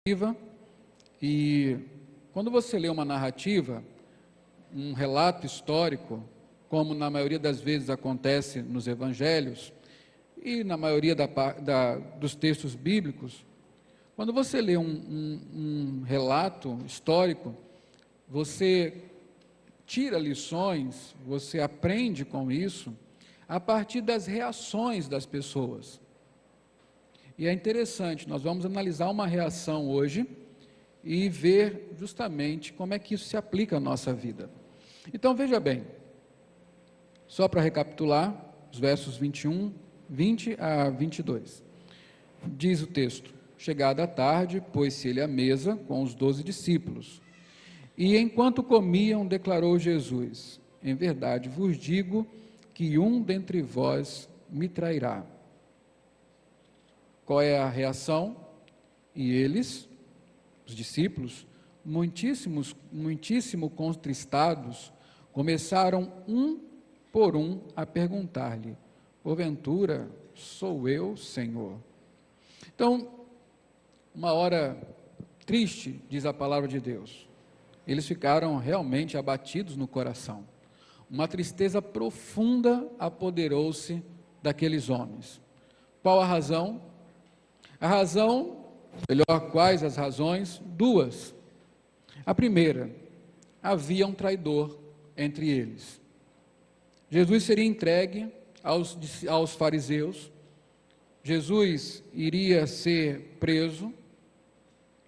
narrativa, e quando você lê uma narrativa, um relato histórico, como na maioria das vezes acontece nos evangelhos e na maioria dos textos bíblicos, quando você lê um relato histórico, você tira lições, você aprende com isso a partir das reações das pessoas. E é interessante, nós vamos analisar uma reação hoje e ver justamente como é que isso se aplica à nossa vida. Então veja bem, só para recapitular, os versos 20 a 22. Diz o texto: chegada a tarde, pôs-se ele à mesa com os 12 discípulos. E enquanto comiam, declarou Jesus: em verdade vos digo que um dentre vós me trairá. Qual é a reação? E eles, os discípulos, muitíssimo contristados, começaram um por um a perguntar-lhe: porventura sou eu, Senhor? Então, uma hora triste, diz a palavra de Deus. Eles ficaram realmente abatidos no coração. Uma tristeza profunda apoderou-se daqueles homens. Qual a razão? A razão, melhor, quais as razões? Duas. A primeira, havia um traidor entre eles. Jesus seria entregue aos fariseus, Jesus iria ser preso,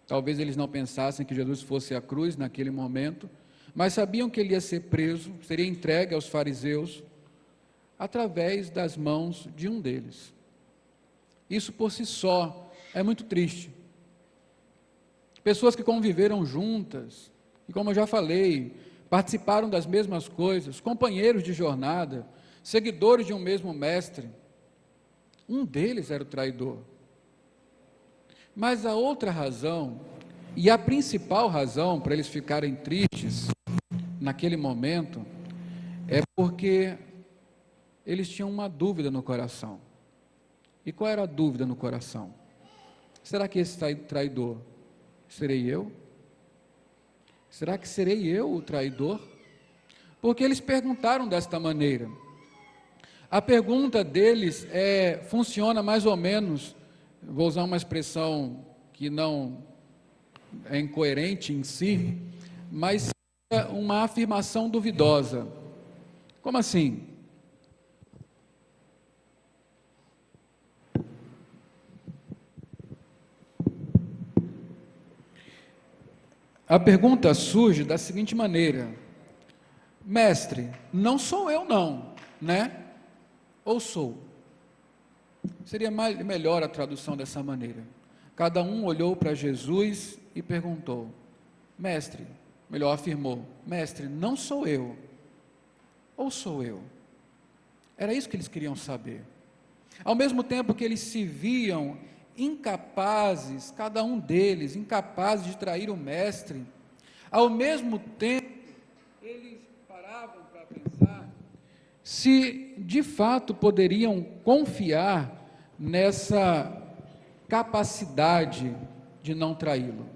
talvez eles não pensassem que Jesus fosse à cruz naquele momento, mas sabiam que ele ia ser preso, seria entregue aos fariseus, através das mãos de um deles. Isso por si só é muito triste. Pessoas que conviveram juntas, e como eu já falei, participaram das mesmas coisas, companheiros de jornada, seguidores de um mesmo mestre, um deles era o traidor. Mas a outra razão, e a principal razão para eles ficarem tristes naquele momento, é porque eles tinham uma dúvida no coração. E qual era a dúvida no coração? Será que esse traidor serei eu? Será que serei eu o traidor? Porque eles perguntaram desta maneira. A pergunta deles funciona mais ou menos, vou usar uma expressão que não é incoerente em si, mas é uma afirmação duvidosa. Como assim? A pergunta surge da seguinte maneira: mestre, não sou eu não, né? Ou sou? Seria melhor a tradução dessa maneira. Cada um olhou para Jesus e perguntou: mestre, melhor afirmou, mestre, não sou eu, ou sou eu? Era isso que eles queriam saber. Ao mesmo tempo que eles se viam incapazes, cada um deles, incapazes de trair o mestre, ao mesmo tempo, eles paravam para pensar se de fato poderiam confiar nessa capacidade de não traí-lo.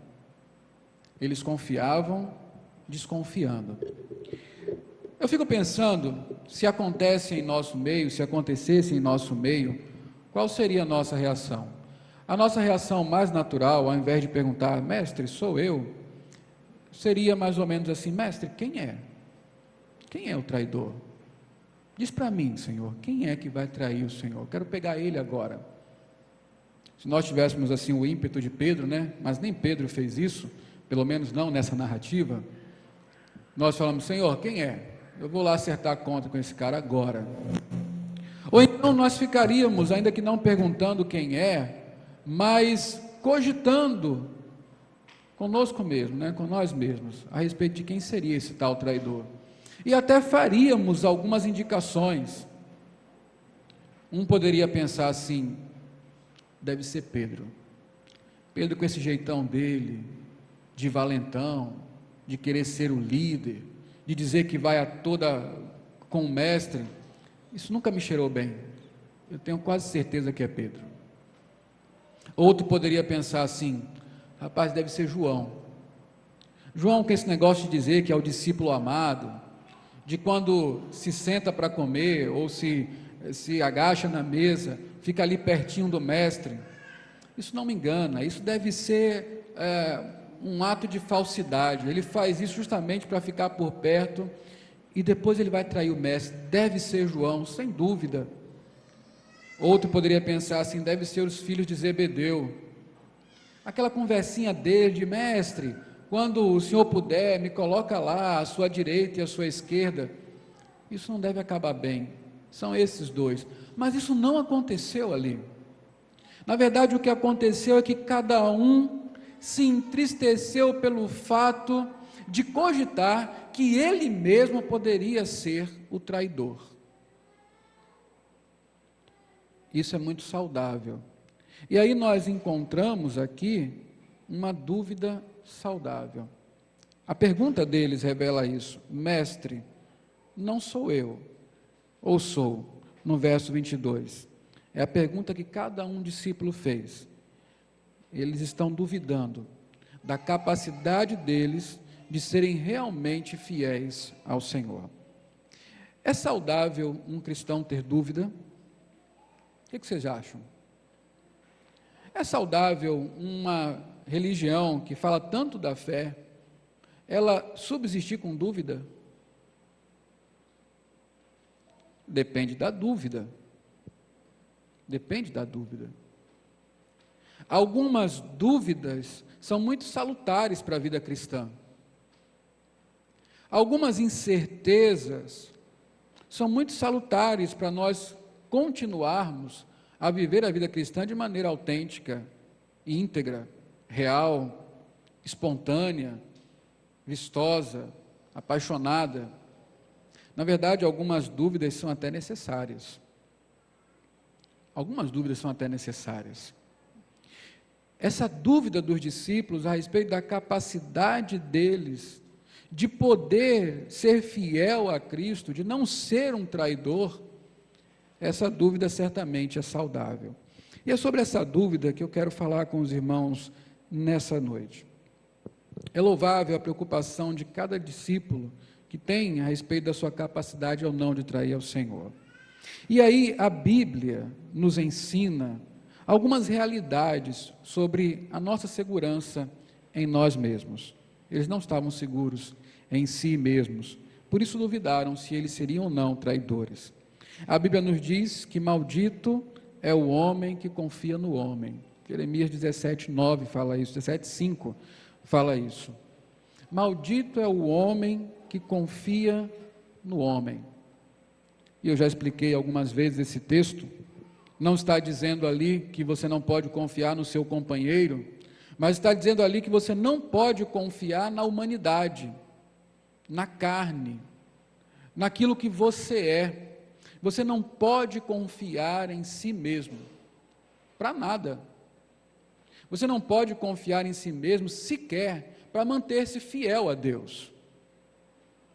Eles confiavam, desconfiando. Eu fico pensando, se acontecesse em nosso meio, qual seria a nossa reação? A nossa reação mais natural, ao invés de perguntar, mestre, sou eu, seria mais ou menos assim: mestre, quem é? Quem é o traidor? Diz para mim, Senhor, quem é que vai trair o Senhor? Quero pegar ele agora. Se nós tivéssemos assim o ímpeto de Pedro, né? Mas nem Pedro fez isso, pelo menos não nessa narrativa. Nós falamos: Senhor, quem é? Eu vou lá acertar a conta com esse cara agora. Ou então nós ficaríamos, ainda que não perguntando quem é, mas cogitando conosco mesmo, né, com nós mesmos, a respeito de quem seria esse tal traidor. E até faríamos algumas indicações. Um poderia pensar assim: deve ser Pedro. Pedro com esse jeitão dele, de valentão, de querer ser o líder, de dizer que vai a toda com o mestre, isso nunca me cheirou bem. Eu tenho quase certeza que é Pedro. Outro poderia pensar assim: Rapaz, deve ser João. João, com esse negócio de dizer que é o discípulo amado, de quando se senta para comer ou se agacha na mesa, fica ali pertinho do mestre. Isso não me engana, isso deve ser um ato de falsidade. Ele faz isso justamente para ficar por perto e depois ele vai trair o mestre. Deve ser João, sem dúvida. Outro poderia pensar assim: deve ser os filhos de Zebedeu. Aquela conversinha dele de: mestre, quando o senhor puder, me coloca lá à sua direita e à sua esquerda. Isso não deve acabar bem. São esses dois. Mas isso não aconteceu ali. Na verdade, o que aconteceu é que cada um se entristeceu pelo fato de cogitar que ele mesmo poderia ser o traidor. Isso é muito saudável. E aí nós encontramos aqui uma dúvida saudável. A pergunta deles revela isso: mestre, não sou eu, ou sou? No verso 22. É a pergunta que cada um discípulo fez. Eles estão duvidando da capacidade deles de serem realmente fiéis ao Senhor. É saudável um cristão ter dúvida? O que vocês acham? É saudável uma religião que fala tanto da fé, ela subsistir com dúvida? Depende da dúvida. Depende da dúvida. Algumas dúvidas são muito salutares para a vida cristã. Algumas incertezas são muito salutares para nós continuarmos a viver a vida cristã de maneira autêntica, íntegra, real, espontânea, vistosa, apaixonada. Na verdade, algumas dúvidas são até necessárias. Algumas dúvidas são até necessárias. Essa dúvida dos discípulos a respeito da capacidade deles de poder ser fiel a Cristo, de não ser um traidor, essa dúvida certamente é saudável. E é sobre essa dúvida que eu quero falar com os irmãos nessa noite. É louvável a preocupação de cada discípulo que tem a respeito da sua capacidade ou não de trair ao Senhor. E aí a Bíblia nos ensina algumas realidades sobre a nossa segurança em nós mesmos. Eles não estavam seguros em si mesmos, por isso duvidaram se eles seriam ou não traidores. A Bíblia nos diz que maldito é o homem que confia no homem. Jeremias 17:9 fala isso, 17:5 fala isso. Maldito é o homem que confia no homem. E eu já expliquei algumas vezes esse texto. Não está dizendo ali que você não pode confiar no seu companheiro, mas está dizendo ali que você não pode confiar na humanidade, na carne, naquilo que você é. Você não pode confiar em si mesmo, para nada. Você não pode confiar em si mesmo sequer para manter-se fiel a Deus.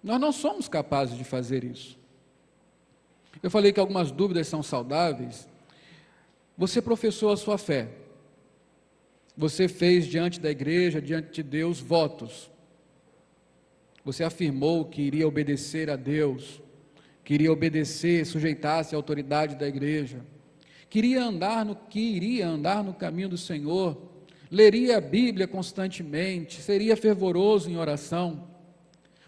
Nós não somos capazes de fazer isso. Eu falei que algumas dúvidas são saudáveis. Você professou a sua fé. Você fez diante da igreja, diante de Deus, votos. Você afirmou que iria obedecer a Deus, que iria obedecer, sujeitar-se à autoridade da igreja, que iria andar no caminho do Senhor, leria a Bíblia constantemente, seria fervoroso em oração.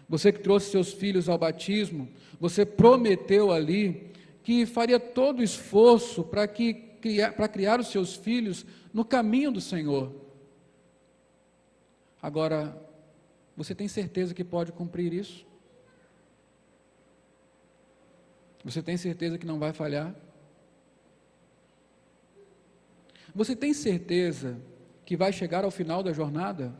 Você que trouxe seus filhos ao batismo, você prometeu ali que faria todo o esforço para criar os seus filhos no caminho do Senhor. Agora, você tem certeza que pode cumprir isso? Você tem certeza que não vai falhar? Você tem certeza que vai chegar ao final da jornada?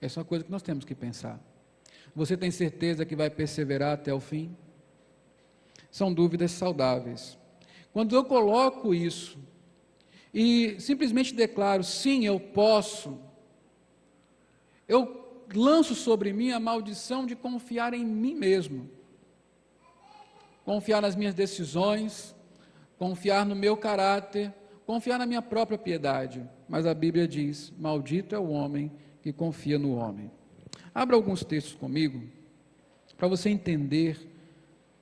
Essa é uma coisa que nós temos que pensar. Você tem certeza que vai perseverar até o fim? São dúvidas saudáveis. Quando eu coloco isso e simplesmente declaro, sim, eu posso, eu lanço sobre mim a maldição de confiar em mim mesmo, confiar nas minhas decisões, confiar no meu caráter, confiar na minha própria piedade. mas a Bíblia diz: maldito é o homem que confia no homem. Abra alguns textos comigo, para você entender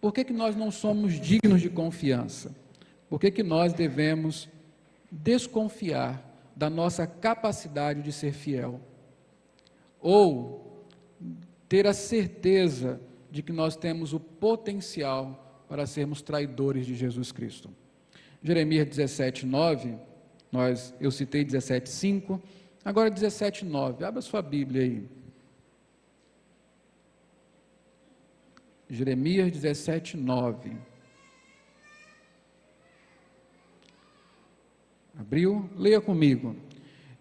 por que nós não somos dignos de confiança, por que nós devemos desconfiar da nossa capacidade de ser fiel, ou ter a certeza de que nós temos o potencial para sermos traidores de Jesus Cristo. Jeremias 17:9, eu citei 17:5, agora 17:9, abra sua Bíblia aí. Jeremias 17:9. Abriu? Leia comigo.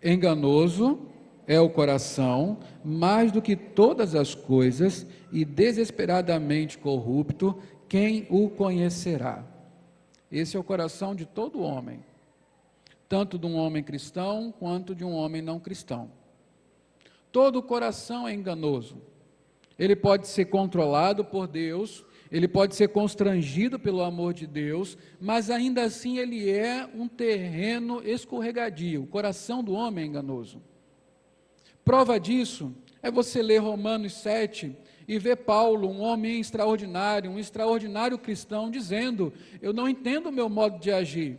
Enganoso é o coração, mais do que todas as coisas, e desesperadamente corrupto, quem o conhecerá? Esse é o coração de todo homem, tanto de um homem cristão, quanto de um homem não cristão. Todo coração é enganoso. Ele pode ser controlado por Deus, ele pode ser constrangido pelo amor de Deus, mas ainda assim ele é um terreno escorregadio. O coração do homem é enganoso. Prova disso é você ler Romanos 7 e ver Paulo, um homem extraordinário, um extraordinário cristão, dizendo: eu não entendo o meu modo de agir,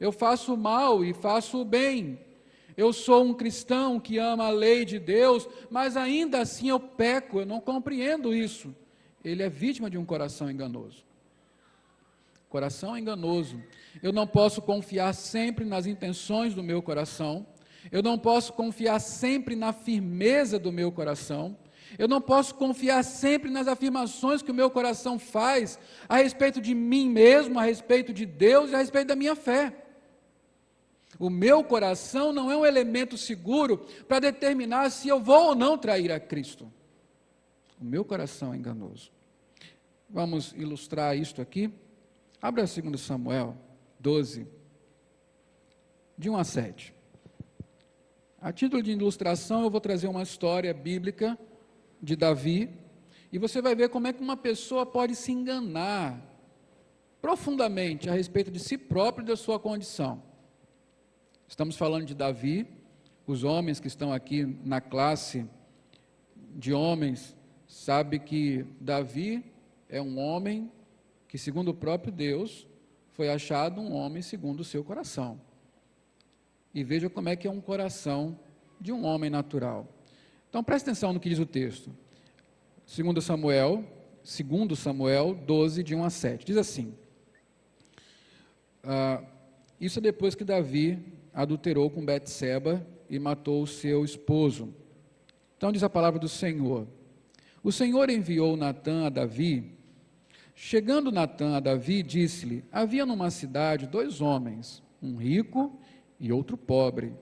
eu faço o mal e faço o bem. Eu sou um cristão que ama a lei de Deus, mas ainda assim eu peco, eu não compreendo isso. Ele é vítima de um coração enganoso. Coração enganoso. Eu não posso confiar sempre nas intenções do meu coração, eu não posso confiar sempre na firmeza do meu coração, eu não posso confiar sempre nas afirmações que o meu coração faz a respeito de mim mesmo, a respeito de Deus e a respeito da minha fé. O meu coração não é um elemento seguro para determinar se eu vou ou não trair a Cristo. O meu coração é enganoso. Vamos ilustrar isto aqui. Abra 2 Samuel 12, de 1 a 7. A título de ilustração, eu vou trazer uma história bíblica de Davi, e você vai ver como é que uma pessoa pode se enganar profundamente a respeito de si próprio e da sua condição. Estamos falando de Davi. Os homens que estão aqui na classe de homens sabem que Davi é um homem que, segundo o próprio Deus, foi achado um homem segundo o seu coração. E veja como é que é um coração de um homem natural. Então preste atenção no que diz o texto. 2 Samuel 12, de 1 a 7. Diz assim: isso é depois que Davi adulterou com Betseba e matou o seu esposo. Então diz a palavra do Senhor: o Senhor enviou Natã a Davi. Chegando Natã a Davi, disse-lhe: havia numa cidade 2 homens, um rico e outro pobre.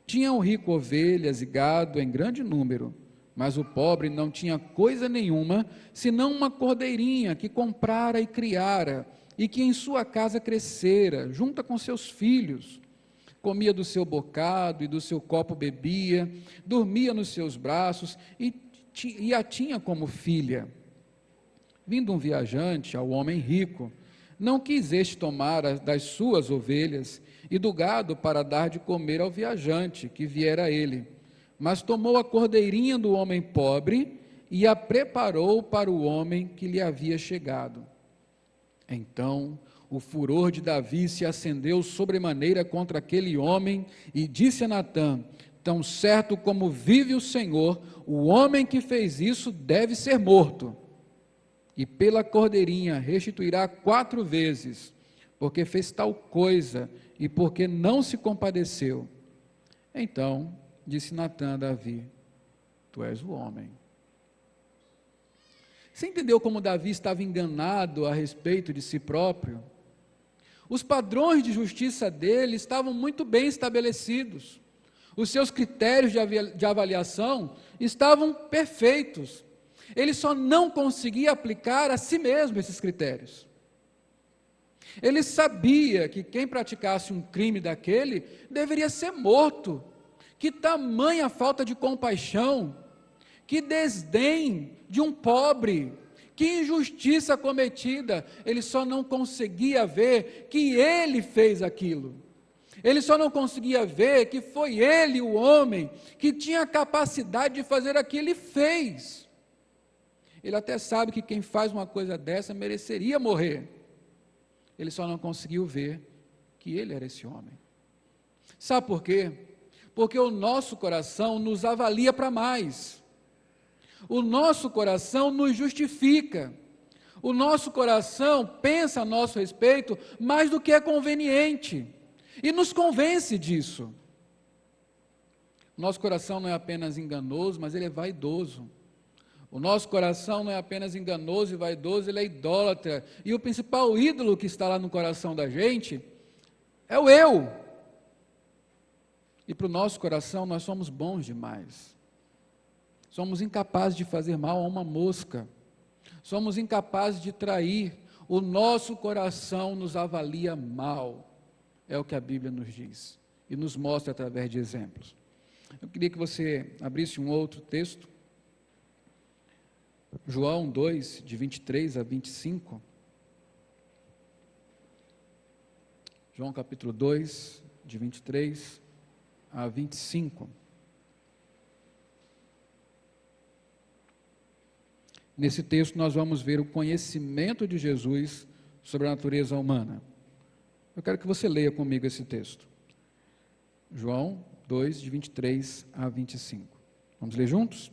Tinha o rico ovelhas e gado em grande número, mas o pobre não tinha coisa nenhuma, senão uma cordeirinha que comprara e criara, e que em sua casa crescera, junto com seus filhos. Comia do seu bocado e do seu copo bebia, dormia nos seus braços e a tinha como filha. Vindo um viajante ao homem rico, não quis este tomar das suas ovelhas e do gado para dar de comer ao viajante que viera a ele, mas tomou a cordeirinha do homem pobre e a preparou para o homem que lhe havia chegado. Então o furor de Davi se acendeu sobremaneira contra aquele homem e disse a Natã: tão certo como vive o Senhor, o homem que fez isso deve ser morto. E pela cordeirinha restituirá 4 vezes, porque fez tal coisa e porque não se compadeceu. Então disse Natã a Davi: tu és o homem. Você entendeu como Davi estava enganado a respeito de si próprio? Os padrões de justiça dele estavam muito bem estabelecidos. Os seus critérios de avaliação estavam perfeitos. Ele só não conseguia aplicar a si mesmo esses critérios. Ele sabia que quem praticasse um crime daquele deveria ser morto. Que tamanha falta de compaixão, que desdém de um pobre, que injustiça cometida. Ele só não conseguia ver que ele fez aquilo. Ele só não conseguia ver que foi ele, o homem, que tinha a capacidade de fazer aquilo que ele fez. Ele até sabe que quem faz uma coisa dessa mereceria morrer. Ele só não conseguiu ver que ele era esse homem. Sabe por quê? Porque o nosso coração nos avalia para mais. O nosso coração nos justifica. O nosso coração pensa a nosso respeito mais do que é conveniente. E nos convence disso. Nosso coração não é apenas enganoso, mas ele é vaidoso. O nosso coração não é apenas enganoso e vaidoso, ele é idólatra. E o principal ídolo que está lá no coração da gente é o eu. E para o nosso coração nós somos bons demais. Somos incapazes de fazer mal a uma mosca. Somos incapazes de trair. O nosso coração nos avalia mal. É o que a Bíblia nos diz e nos mostra através de exemplos. Eu queria que você abrisse um outro texto, João 2, de 23 a 25. João capítulo 2, de 23 a 25. Nesse texto nós vamos ver o conhecimento de Jesus sobre a natureza humana. Eu quero que você leia comigo esse texto. João 2, de 23 a 25. Vamos ler juntos?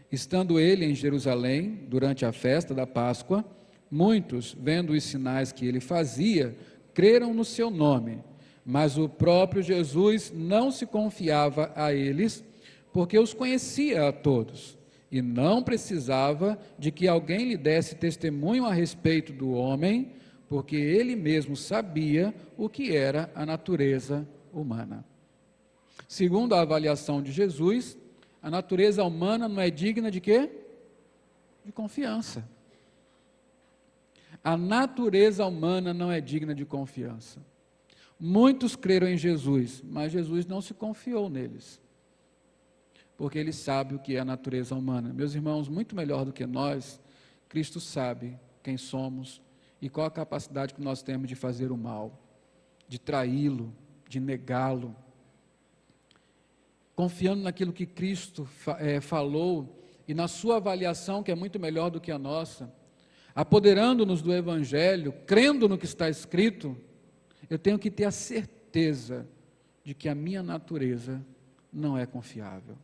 Estando ele em Jerusalém, durante a festa da Páscoa, muitos, vendo os sinais que ele fazia, creram no seu nome. Mas o próprio Jesus não se confiava a eles, porque os conhecia a todos, e não precisava de que alguém lhe desse testemunho a respeito do homem, porque ele mesmo sabia o que era a natureza humana. Segundo a avaliação de Jesus, a natureza humana não é digna de quê? De confiança. A natureza humana não é digna de confiança. Muitos creram em Jesus, mas Jesus não se confiou neles, porque ele sabe o que é a natureza humana. Meus irmãos, muito melhor do que nós, Cristo sabe quem somos e qual a capacidade que nós temos de fazer o mal, de traí-lo, de negá-lo. Confiando naquilo que Cristo falou e na sua avaliação, que é muito melhor do que a nossa, apoderando-nos do Evangelho, crendo no que está escrito, eu tenho que ter a certeza de que a minha natureza não é confiável.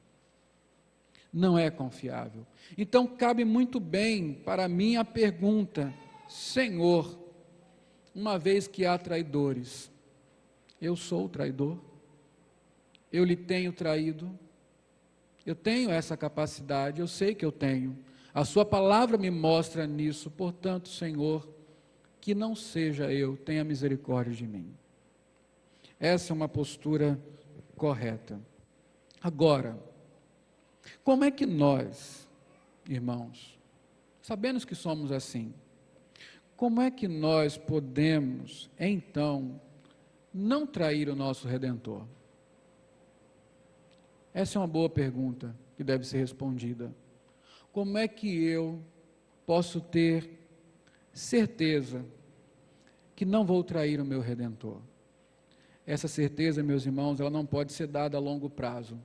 Não é confiável. Então, cabe muito bem para mim a pergunta: Senhor, uma vez que há traidores, eu sou o traidor? Eu lhe tenho traído? Eu tenho essa capacidade, eu sei que eu tenho. A sua palavra me mostra nisso, portanto, Senhor, que não seja eu, tenha misericórdia de mim. Essa é uma postura correta. Agora, como é que nós, irmãos, sabendo que somos assim, como é que nós podemos, então, não trair o nosso Redentor? Essa é uma boa pergunta que deve ser respondida. Como é que eu posso ter certeza que não vou trair o meu Redentor? Essa certeza, meus irmãos, ela não pode ser dada a longo prazo.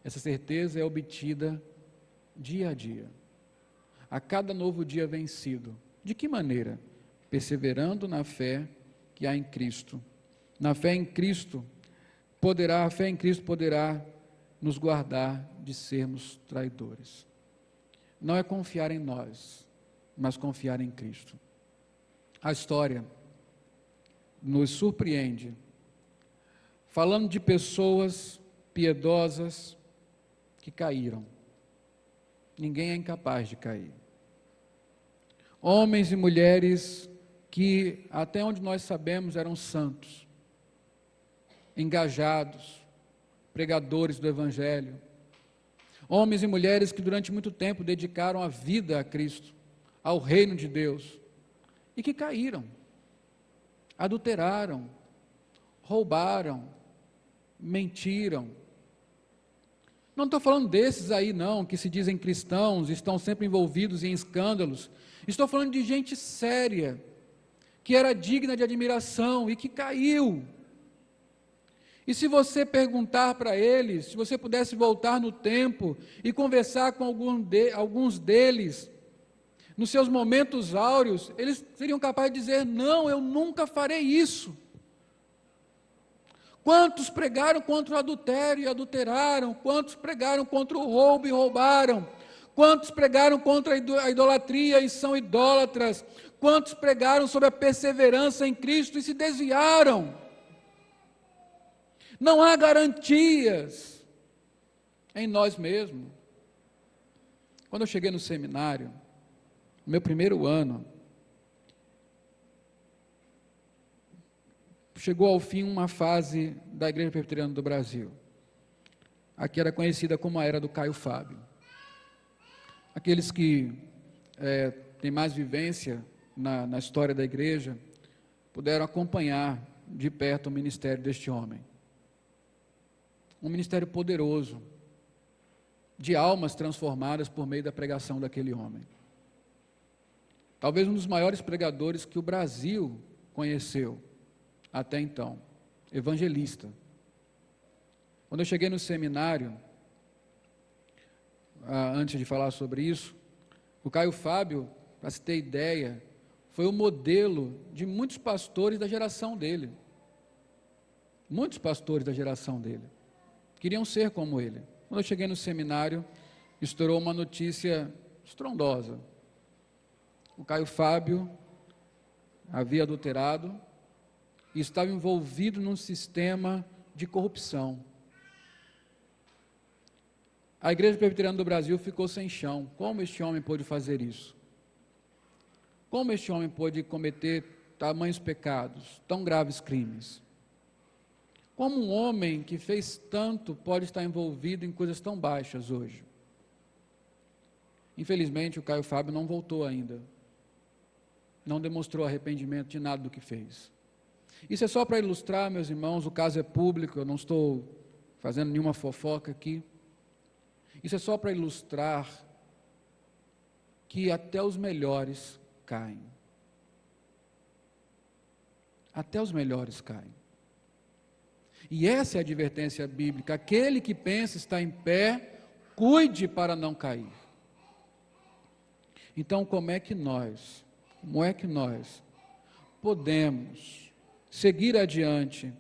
Essa certeza é obtida dia a dia. A cada novo dia vencido. De que maneira? Perseverando na fé que há em Cristo. Na fé em Cristo, a fé em Cristo poderá nos guardar de sermos traidores. Não é confiar em nós, mas confiar em Cristo. A história nos surpreende, falando de pessoas piedosas que caíram. Ninguém é incapaz de cair. Homens e mulheres que, até onde nós sabemos, eram santos, engajados, pregadores do Evangelho. Homens e mulheres que durante muito tempo dedicaram a vida a Cristo, ao reino de Deus, e que caíram, adulteraram, roubaram, mentiram. Não estou falando desses aí não, que se dizem cristãos, estão sempre envolvidos em escândalos. Estou falando de gente séria, que era digna de admiração e que caiu. E se você perguntar para eles, se você pudesse voltar no tempo e conversar com alguns deles, nos seus momentos áureos, eles seriam capazes de dizer: não, eu nunca farei isso. Quantos pregaram contra o adultério e adulteraram? Quantos pregaram contra o roubo e roubaram? Quantos pregaram contra a idolatria e são idólatras? Quantos pregaram sobre a perseverança em Cristo e se desviaram? Não há garantias em nós mesmos. Quando eu cheguei no seminário, no meu primeiro ano, chegou ao fim uma fase da Igreja Presbiteriana do Brasil. Aqui era conhecida como a era do Caio Fábio. Aqueles que têm mais vivência na história da igreja, puderam acompanhar de perto o ministério deste homem. Um ministério poderoso, de almas transformadas por meio da pregação daquele homem. Talvez um dos maiores pregadores que o Brasil conheceu até então, evangelista. Quando eu cheguei no seminário, antes de falar sobre isso, o Caio Fábio, para se ter ideia, foi o modelo de muitos pastores da geração dele. Muitos pastores da geração dele queriam ser como ele. Quando eu cheguei no seminário, estourou uma notícia estrondosa. O Caio Fábio havia adulterado e estava envolvido num sistema de corrupção. A Igreja Presbiteriana do Brasil ficou sem chão. Como este homem pôde fazer isso? Como este homem pôde cometer tamanhos pecados, tão graves crimes? Como um homem que fez tanto pode estar envolvido em coisas tão baixas hoje? Infelizmente, o Caio Fábio não voltou ainda. Não demonstrou arrependimento de nada do que fez. Isso é só para ilustrar, meus irmãos, o caso é público, eu não estou fazendo nenhuma fofoca aqui. Isso é só para ilustrar que até os melhores caem. Até os melhores caem. E essa é a advertência bíblica: aquele que pensa estar em pé, cuide para não cair. Então, como é que nós podemos seguir adiante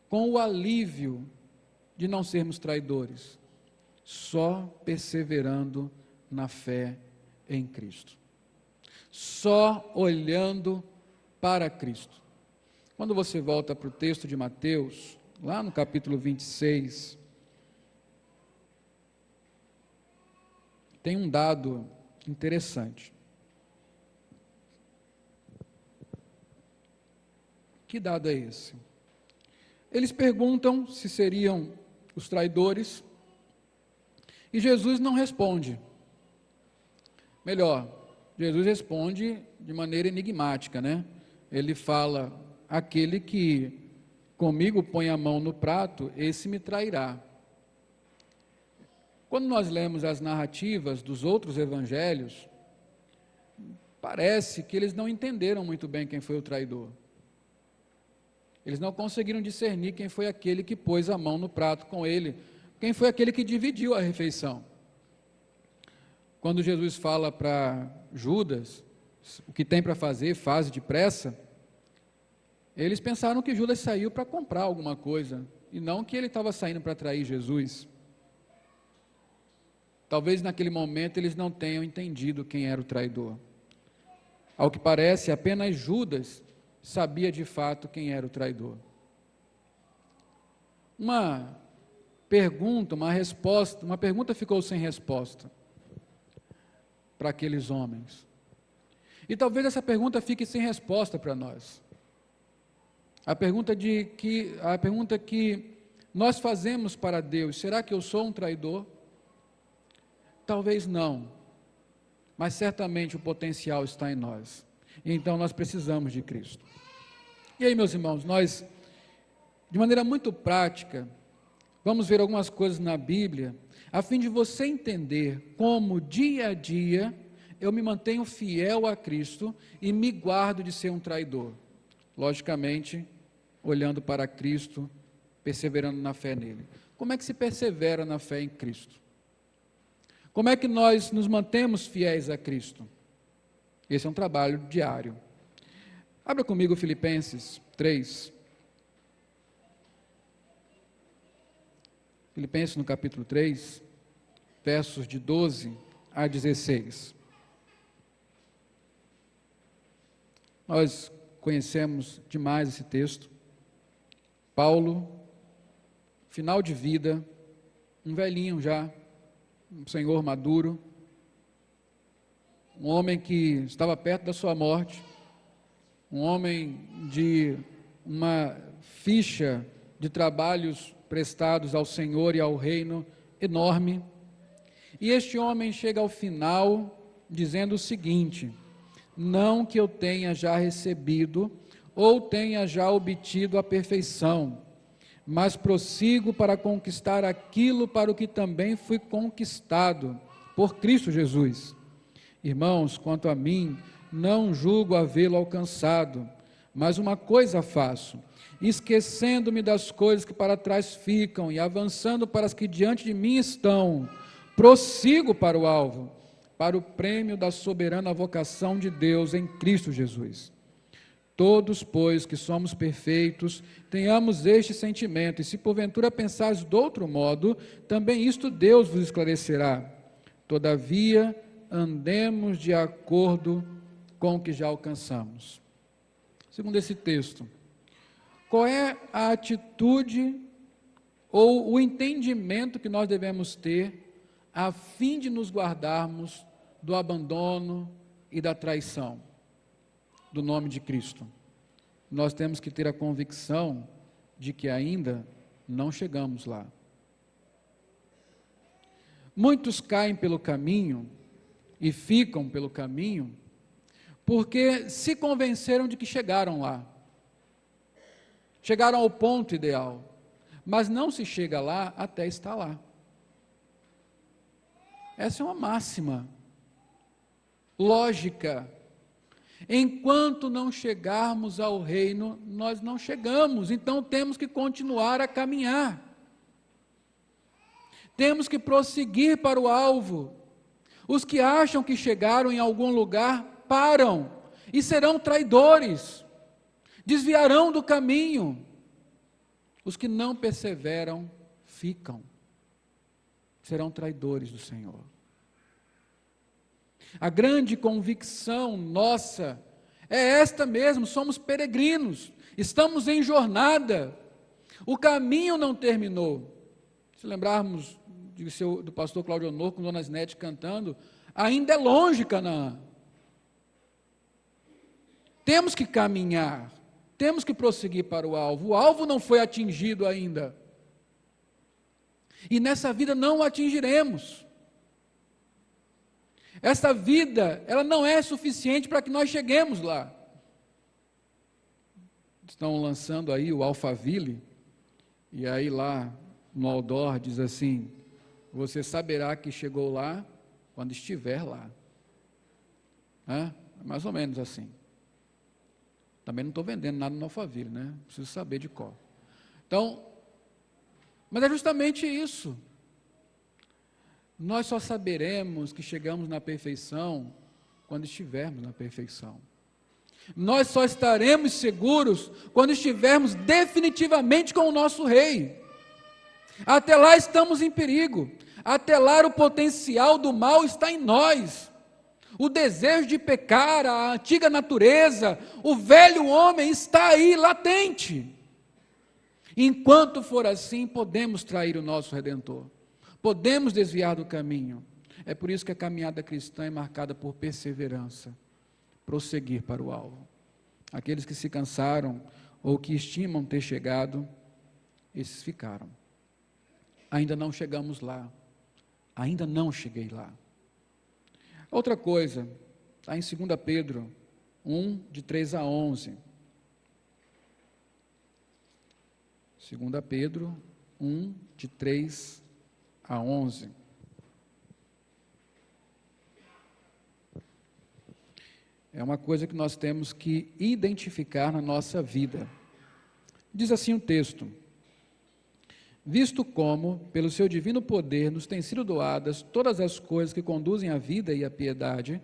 com o alívio de não sermos traidores? Só perseverando na fé em Cristo. Só olhando para Cristo. Quando você volta para o texto de Mateus, lá no capítulo 26, tem um dado interessante. Que dado é esse? Eles perguntam se seriam os traidores, e Jesus não responde. Melhor, Jesus responde de maneira enigmática, né? Ele fala: aquele que comigo põe a mão no prato, esse me trairá. Quando nós lemos as narrativas dos outros evangelhos, parece que eles não entenderam muito bem quem foi o traidor. Eles não conseguiram discernir quem foi aquele que pôs a mão no prato com ele, quem foi aquele que dividiu a refeição. Quando Jesus fala para Judas o que tem para fazer, faz depressa, eles pensaram que Judas saiu para comprar alguma coisa, e não que ele estava saindo para trair Jesus. Talvez naquele momento eles não tenham entendido quem era o traidor. Ao que parece, apenas Judas sabia de fato quem era o traidor. Uma pergunta ficou sem resposta para aqueles homens. E talvez essa pergunta fique sem resposta para nós. A pergunta que nós fazemos para Deus: será que eu sou um traidor? Talvez não, mas certamente o potencial está em nós. E então nós precisamos de Cristo. E aí, meus irmãos, nós, de maneira muito prática, vamos ver algumas coisas na Bíblia, a fim de você entender como dia a dia eu me mantenho fiel a Cristo e me guardo de ser um traidor. Logicamente, olhando para Cristo perseverando na fé nele. Como é que se persevera na fé em Cristo? Como é que nós nos mantemos fiéis a Cristo? Esse é um trabalho diário. Abra comigo Filipenses 3. Filipenses no capítulo 3, versos de 12 a 16. Nós conhecemos demais esse texto. Paulo, final de vida, um velhinho já, um senhor maduro, um homem que estava perto da sua morte, um homem de uma ficha de trabalhos prestados ao Senhor e ao reino enorme. E este homem chega ao final dizendo o seguinte: não que eu tenha já recebido ou tenha já obtido a perfeição, mas prossigo para conquistar aquilo para o que também fui conquistado por Cristo Jesus. Irmãos, quanto a mim, não julgo havê-lo alcançado, mas uma coisa faço, esquecendo-me das coisas que para trás ficam e avançando para as que diante de mim estão, prossigo para o alvo, para o prêmio da soberana vocação de Deus em Cristo Jesus. Todos, pois, que somos perfeitos, tenhamos este sentimento, e se porventura pensares de outro modo, também isto Deus vos esclarecerá. Todavia, andemos de acordo com o que já alcançamos. Segundo esse texto, qual é a atitude ou o entendimento que nós devemos ter a fim de nos guardarmos do abandono e da traição do nome de Cristo? Nós temos que ter a convicção de que ainda não chegamos lá. Muitos caem pelo caminho e ficam pelo caminho porque se convenceram de que chegaram lá. Chegaram ao ponto ideal, mas não se chega lá até estar lá. Essa é uma máxima lógica. Enquanto não chegarmos ao reino, nós não chegamos, então temos que continuar a caminhar. Temos que prosseguir para o alvo. Os que acham que chegaram em algum lugar, param e serão traidores, desviarão do caminho. Os que não perseveram, ficam, serão traidores do Senhor. A grande convicção nossa é esta mesmo: somos peregrinos, estamos em jornada, o caminho não terminou. Se lembrarmos do pastor Cláudio Honor com Dona Zinete cantando, ainda é longe Canaã. Temos que caminhar, temos que prosseguir para o alvo não foi atingido ainda, e nessa vida não o atingiremos. Essa vida, ela não é suficiente para que nós cheguemos lá. Estão lançando aí o Alphaville, e aí lá no outdoor diz assim: você saberá que chegou lá quando estiver lá. É mais ou menos assim. Também não estou vendendo nada no Alphaville, né? Preciso saber de cor. Então, mas é justamente isso. Nós só saberemos que chegamos na perfeição quando estivermos na perfeição. Nós só estaremos seguros quando estivermos definitivamente com o nosso Rei. Até lá estamos em perigo. Até lá o potencial do mal está em nós. O desejo de pecar, a antiga natureza, o velho homem está aí latente. Enquanto for assim, podemos trair o nosso Redentor. Podemos desviar do caminho. É por isso que a caminhada cristã é marcada por perseverança, prosseguir para o alvo. Aqueles que se cansaram ou que estimam ter chegado, esses ficaram. Ainda não chegamos lá. Ainda não cheguei lá. Outra coisa, está em 2 Pedro 1, de 3 a 11. 2 Pedro 1, de 3 a 11. É uma coisa que nós temos que identificar na nossa vida. Diz assim o texto: visto como, pelo seu divino poder, nos têm sido doadas todas as coisas que conduzem à vida e à piedade,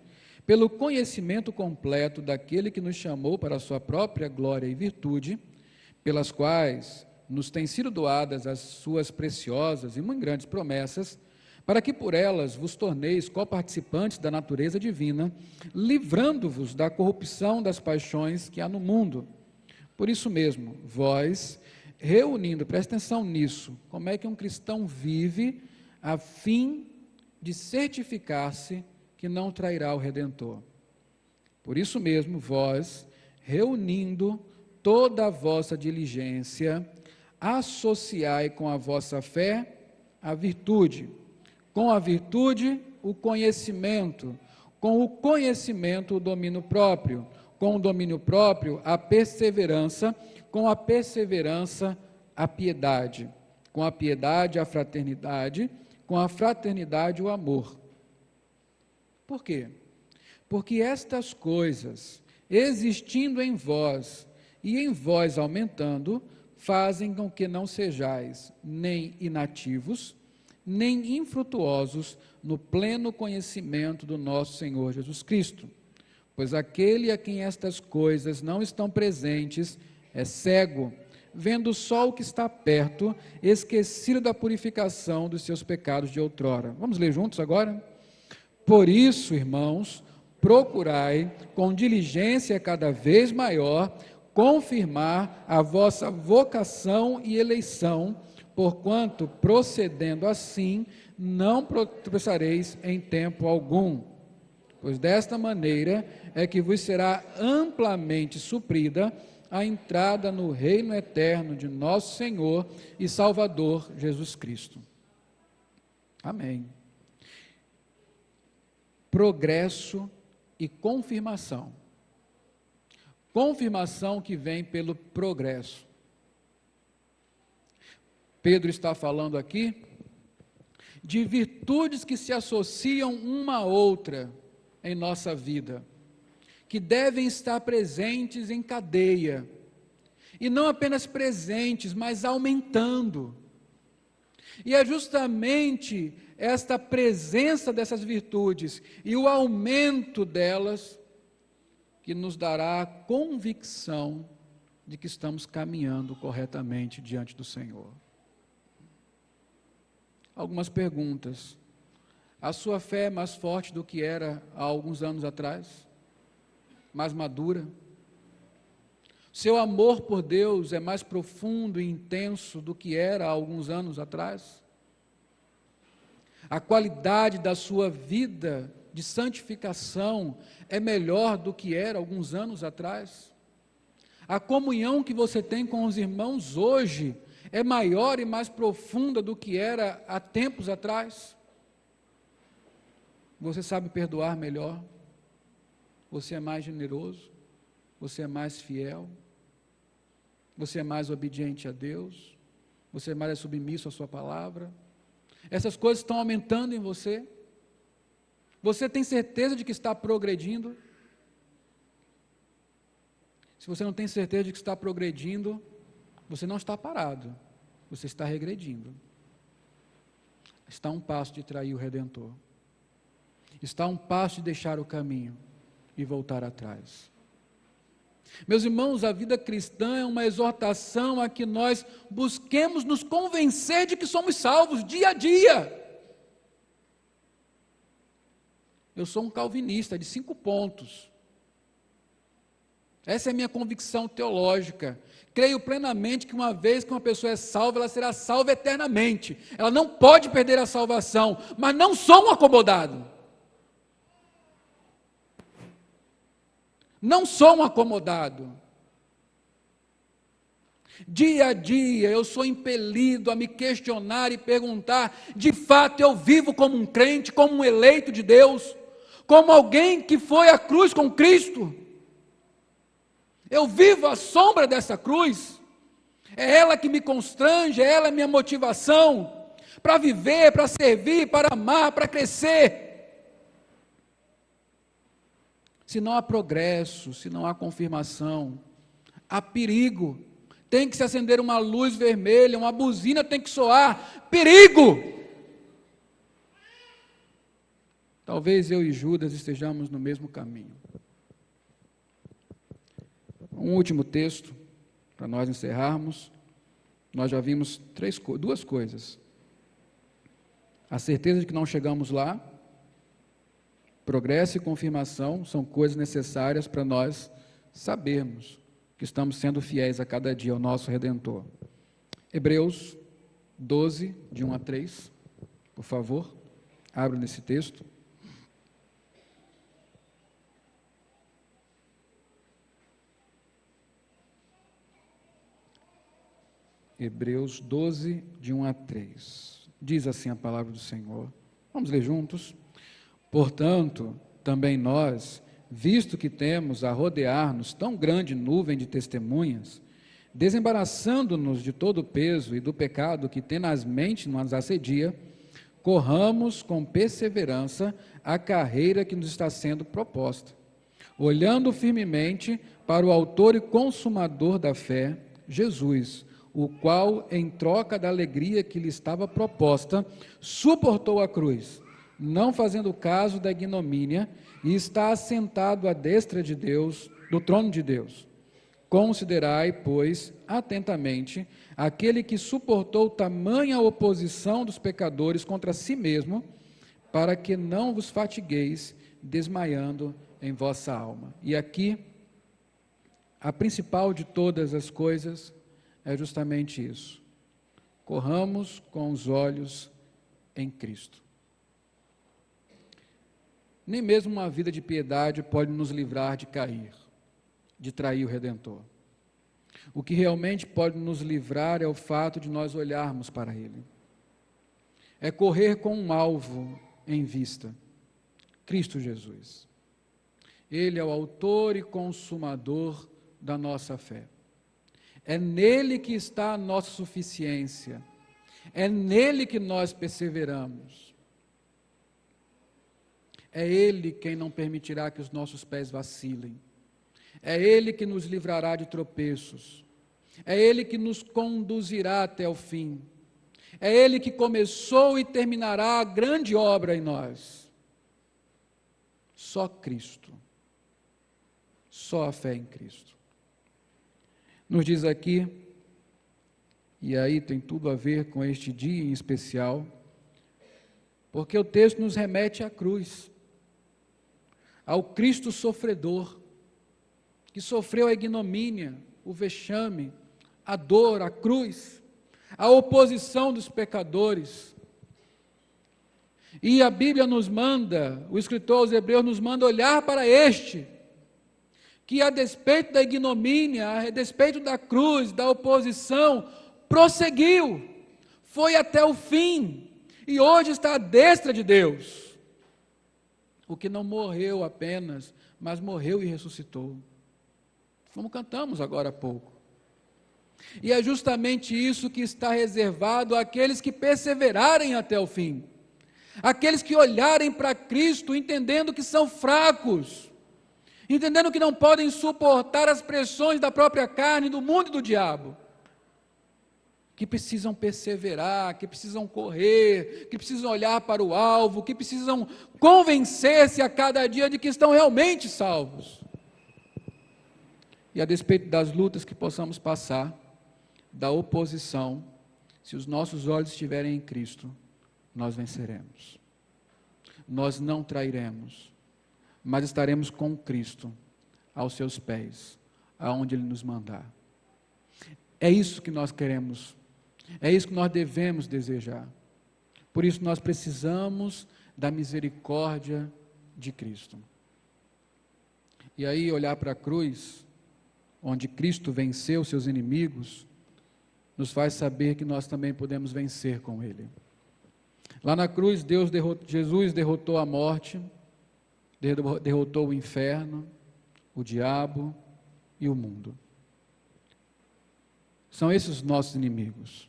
pelo conhecimento completo daquele que nos chamou para a sua própria glória e virtude, pelas quais nos têm sido doadas as suas preciosas e muito grandes promessas, para que por elas vos torneis coparticipantes da natureza divina, livrando-vos da corrupção das paixões que há no mundo. Por isso mesmo, vós, reunindo, presta atenção nisso, como é que um cristão vive a fim de certificar-se que não trairá o Redentor. Por isso mesmo, vós, reunindo toda a vossa diligência, associai com a vossa fé a virtude, com a virtude o conhecimento, com o conhecimento o domínio próprio, com o domínio próprio a perseverança, com a perseverança a piedade, com a piedade a fraternidade, com a fraternidade o amor. Por quê? Porque estas coisas, existindo em vós e em vós aumentando, fazem com que não sejais nem inativos, nem infrutuosos no pleno conhecimento do nosso Senhor Jesus Cristo. Pois aquele a quem estas coisas não estão presentes é cego, vendo só o que está perto, esquecido da purificação dos seus pecados de outrora. Vamos ler juntos agora? Por isso, irmãos, procurai com diligência cada vez maior confirmar a vossa vocação e eleição, porquanto, procedendo assim, não tropeçareis em tempo algum. Pois desta maneira é que vos será amplamente suprida a entrada no reino eterno de nosso Senhor e Salvador Jesus Cristo. Amém. Progresso e confirmação. Confirmação que vem pelo progresso. Pedro está falando aqui de virtudes que se associam uma à outra em nossa vida, que devem estar presentes em cadeia, e não apenas presentes, mas aumentando. E é justamente esta presença dessas virtudes e o aumento delas que nos dará a convicção de que estamos caminhando corretamente diante do Senhor. Algumas perguntas. A sua fé é mais forte do que era há alguns anos atrás? Mais madura? Seu amor por Deus é mais profundo e intenso do que era há alguns anos atrás? A qualidade da sua vida de santificação é melhor do que era alguns anos atrás? A comunhão que você tem com os irmãos hoje é maior e mais profunda do que era há tempos atrás? Você sabe perdoar melhor? Você é mais generoso? Você é mais fiel? Você é mais obediente a Deus? Você é mais submisso à sua palavra? Essas coisas estão aumentando em você? Você tem certeza de que está progredindo? Se você não tem certeza de que está progredindo, você não está parado, você está regredindo. Está a um passo de trair o Redentor. Está a um passo de deixar o caminho e voltar atrás. Meus irmãos, a vida cristã é uma exortação a que nós busquemos nos convencer de que somos salvos dia a dia. Eu sou um calvinista de 5 pontos. Essa é a minha convicção teológica. Creio plenamente que uma vez que uma pessoa é salva, ela será salva eternamente. Ela não pode perder a salvação, mas não sou um acomodado. Não sou um acomodado. Dia a dia eu sou impelido a me questionar e perguntar: de fato eu vivo como um crente, como um eleito de Deus, como alguém que foi à cruz com Cristo? Eu vivo à sombra dessa cruz? É ela que me constrange, é ela a minha motivação para viver, para servir, para amar, para crescer. Se não há progresso, se não há confirmação, há perigo tem que se acender uma luz vermelha, uma buzina tem que soar, perigo! Talvez eu e Judas estejamos no mesmo caminho. Um último texto, para nós encerrarmos. Nós já vimos duas coisas. A certeza de que não chegamos lá, progresso e confirmação são coisas necessárias para nós sabermos que estamos sendo fiéis a cada dia ao nosso Redentor. Hebreus 12, de 1 a 3, por favor, abra nesse texto. Hebreus 12, de 1 a 3. Diz assim a palavra do Senhor. Vamos ler juntos? Portanto, também nós, visto que temos a rodear-nos tão grande nuvem de testemunhas, desembaraçando-nos de todo o peso e do pecado que tenazmente nos assedia, corramos com perseverança a carreira que nos está sendo proposta, olhando firmemente para o autor e consumador da fé, Jesus, o qual, em troca da alegria que lhe estava proposta, suportou a cruz, não fazendo caso da ignomínia, e está assentado à destra de Deus, do trono de Deus. Considerai, pois, atentamente, aquele que suportou tamanha oposição dos pecadores contra si mesmo, para que não vos fatigueis, desmaiando em vossa alma. E aqui, a principal de todas as coisas é justamente isso. Corramos com os olhos em Cristo. Nem mesmo uma vida de piedade pode nos livrar de cair, de trair o Redentor. O que realmente pode nos livrar é o fato de nós olharmos para Ele. É correr com um alvo em vista, Cristo Jesus. Ele é o autor e consumador da nossa fé. É nele que está a nossa suficiência. É nele que nós perseveramos. É Ele quem não permitirá que os nossos pés vacilem. É Ele que nos livrará de tropeços. É Ele que nos conduzirá até o fim. É Ele que começou e terminará a grande obra em nós. Só Cristo. Só a fé em Cristo. Nos diz aqui, e aí tem tudo a ver com este dia em especial, porque o texto nos remete à cruz, ao Cristo sofredor, que sofreu a ignomínia, o vexame, a dor, a cruz, a oposição dos pecadores. E a Bíblia nos manda, o escritor aos Hebreus nos manda olhar para este, que a despeito da ignomínia, a despeito da cruz, da oposição, prosseguiu, foi até o fim, e hoje está à destra de Deus. O que não morreu apenas, mas morreu e ressuscitou. Como cantamos agora há pouco. E é justamente isso que está reservado àqueles que perseverarem até o fim. Aqueles que olharem para Cristo, entendendo que são fracos, entendendo que não podem suportar as pressões da própria carne, do mundo e do diabo, que precisam perseverar, que precisam correr, que precisam olhar para o alvo, que precisam convencer-se a cada dia de que estão realmente salvos. E a despeito das lutas que possamos passar, da oposição, se os nossos olhos estiverem em Cristo, nós venceremos. Nós não trairemos, mas estaremos com Cristo aos seus pés, aonde Ele nos mandar. É isso que nós queremos, é isso que nós devemos desejar. Por isso nós precisamos da misericórdia de Cristo. E aí olhar para a cruz, onde Cristo venceu seus inimigos, nos faz saber que nós também podemos vencer com Ele. Lá na cruz, Jesus derrotou a morte, derrotou o inferno, o diabo e o mundo. São esses os nossos inimigos.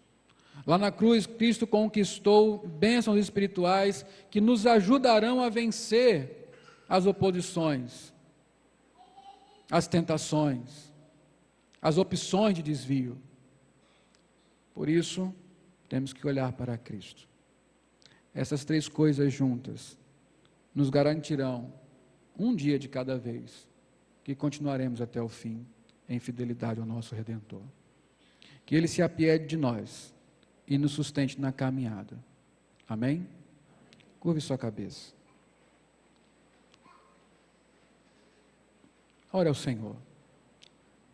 Lá na cruz, Cristo conquistou bênçãos espirituais que nos ajudarão a vencer as oposições, as tentações, as opções de desvio. Por isso, temos que olhar para Cristo. Essas três coisas juntas nos garantirão, um dia de cada vez, que continuaremos até o fim em fidelidade ao nosso Redentor. Que Ele se apiede de nós e nos sustente na caminhada. Amém? Curve sua cabeça. Ore ao Senhor.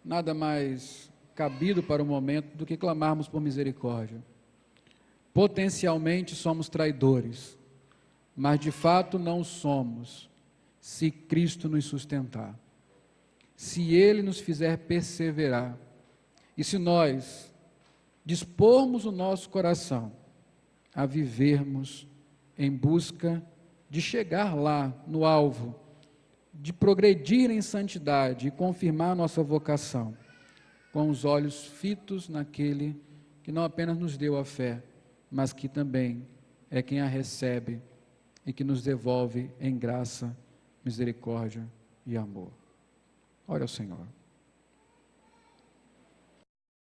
Nada mais cabido para o momento do que clamarmos por misericórdia. Potencialmente somos traidores, mas de fato não somos, se Cristo nos sustentar, se Ele nos fizer perseverar, e se nós dispormos o nosso coração a vivermos em busca de chegar lá no alvo, de progredir em santidade e confirmar nossa vocação, com os olhos fitos naquele que não apenas nos deu a fé, mas que também é quem a recebe e que nos devolve em graça, misericórdia e amor. Ore ao Senhor.